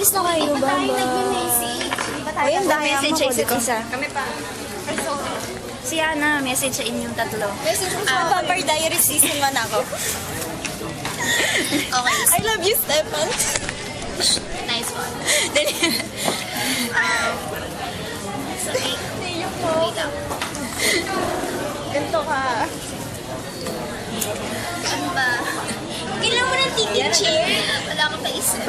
Alis na kayo, Tayo bye-bye. nag-message. Di ba tayo Ayun, nag-message message sa isa't isa. Kami pa. Si Ana, message sa inyong tatlo. Message mo sa Vampire Diaries Season 1 ako. Okay. I love you, Stefan. Nice one. Dali. So, wait lang. Ganito ka. Ano ba? Kailangan mo ng ticket chair. Wala ka pa isip.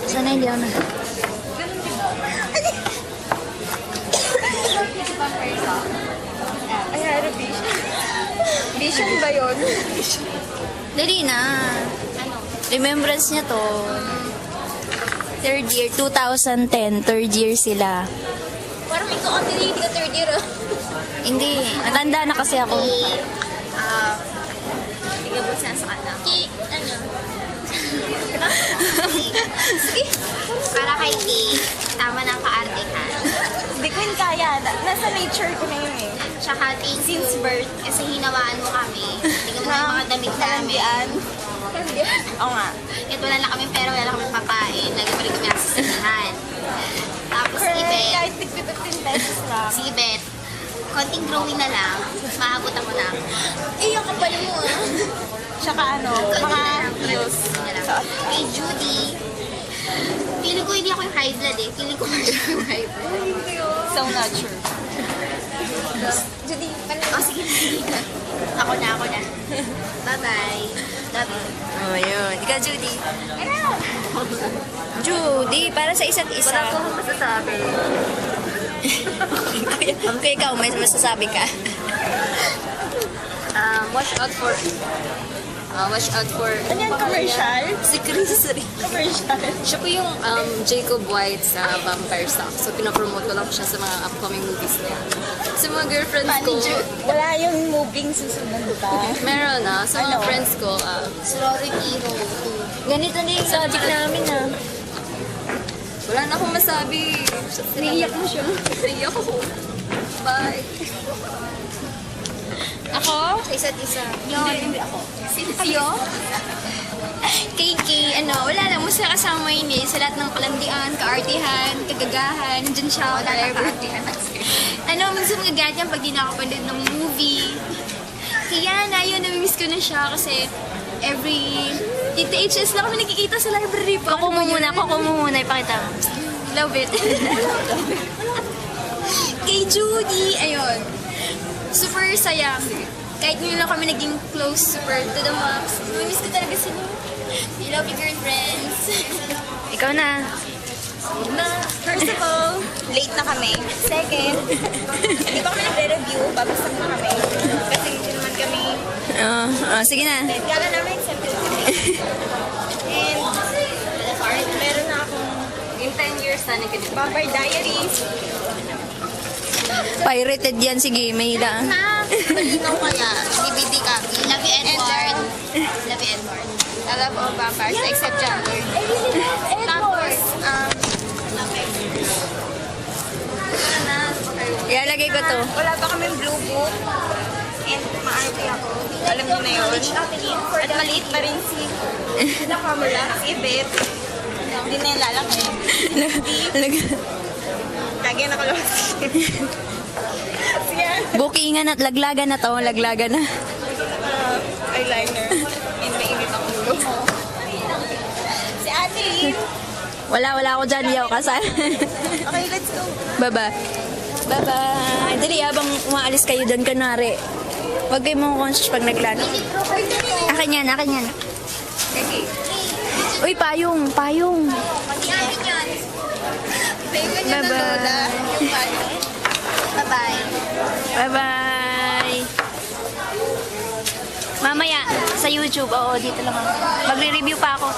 Sana hindi ako na. I had a vision. Vision ba yun? Dali na. Remembrance niya to. Third year, 2010. Third year sila. Parang ikaw ang hindi ka third year. Hindi. Natanda na kasi ako. Hindi ka busa sa kanan. Ano? Sige. Para kay Kay. Tama na ang kaarte ka. Hindi ko yun kaya. Nasa nature ko na yun eh. Tsaka thank you. Since birth. Kasi hinawaan mo kami. Tingnan mo yung mga damit namin. Oo nga. Ito wala lang kami pero wala lang kami papain. Lagi pa rin kami nasasinahan. Tapos si Correct. Ibet. Kahit 15 pesos lang. Si Ibet. Konting growing na lang. Maabot ako na. Eh, yung kapal mo ah. Tsaka ano, mga heels. Kay Judy. Feeling ko hindi ako yung high blood eh. Feeling ko yung high blood. So not sure. Judy, Oh, sige. Ako na. Bye-bye. Love you. Oh, yun. Ikaw, Judy. Judy, para sa isa't isa. Wala ko akong masasabi. Kaya ikaw, may masasabi ka. Watch out for... ano yan, commercial? Si Chris rin. Commercial. Siya po yung Jacob White sa Vampire Stock. So, pinapromote ko lang po siya sa mga upcoming movies niya. Sa mga girlfriends ko, Wala yung moving susunod pa. meron na. Sa mga Ano? friends ko, Sorority Hero 2. Ganito na yung logic namin, ha. wala na akong masabi. Naiyak mo siya. Naiyak ako. Bye. Ako? Sa isa't isa. Hindi ako. Kayo? Wala lang. Masaya kasama yun eh. Sa lahat ng kalandian, kaartihan, kagagahan, nandyan siya. Wala lang kaartihan. Minsan magagalit yan pag di nakapanood ng movie. Kaya na, yun, namimiss ko na siya kasi every... Tita HS lang kami nagkikita sa library po. Kuko mo muna, ipakita mo. Love it. Kay Judy, ayun. Super saya. Kahit ngayon lang kami naging close, super to the max. Namimiss ko talaga sila. I love you, girlfriends. Ikaw na. First of all, late na kami. Second, hindi pa kami nagre-review. Babasag na kami. Kasi hindi naman kami... Sige na. Kala namin accepted kami. And, meron na akong In 10 years, sana ka din. Vampire Diaries. Pirated yan. Sige, may hila. Na, malinaw kaya. DVD copy. Love you, Edward. Love you, Edward. I love all vampires except Jumper. Tapos, Ilalagay ko to. Wala pa kaming blue book. And maarte ako. Alam niyo na yun. At maliit pa rin si Nakamula. Si Ibet. Hindi na yung lalaki. Lagi nakalabas. Siya. Bookingan at laglagan na to. Laglagan na. Eyeliner. And mainit ako ulo. Si Ate Lynn. Wala ako dyan. Hindi ako kasal. Okay, let's go. Bye-bye. Bye-bye. Dali, habang umaalis kayo doon, kunwari. Huwag kayo mong conscious pag naglalaro. Akin yan. Okay. Uy, payong. Pati amin yan. Favorite niya na Lola. Yung ano. Bye-bye. Bye-bye. Mamaya, sa YouTube. Oo, dito lang ako. Magre-review pa ako.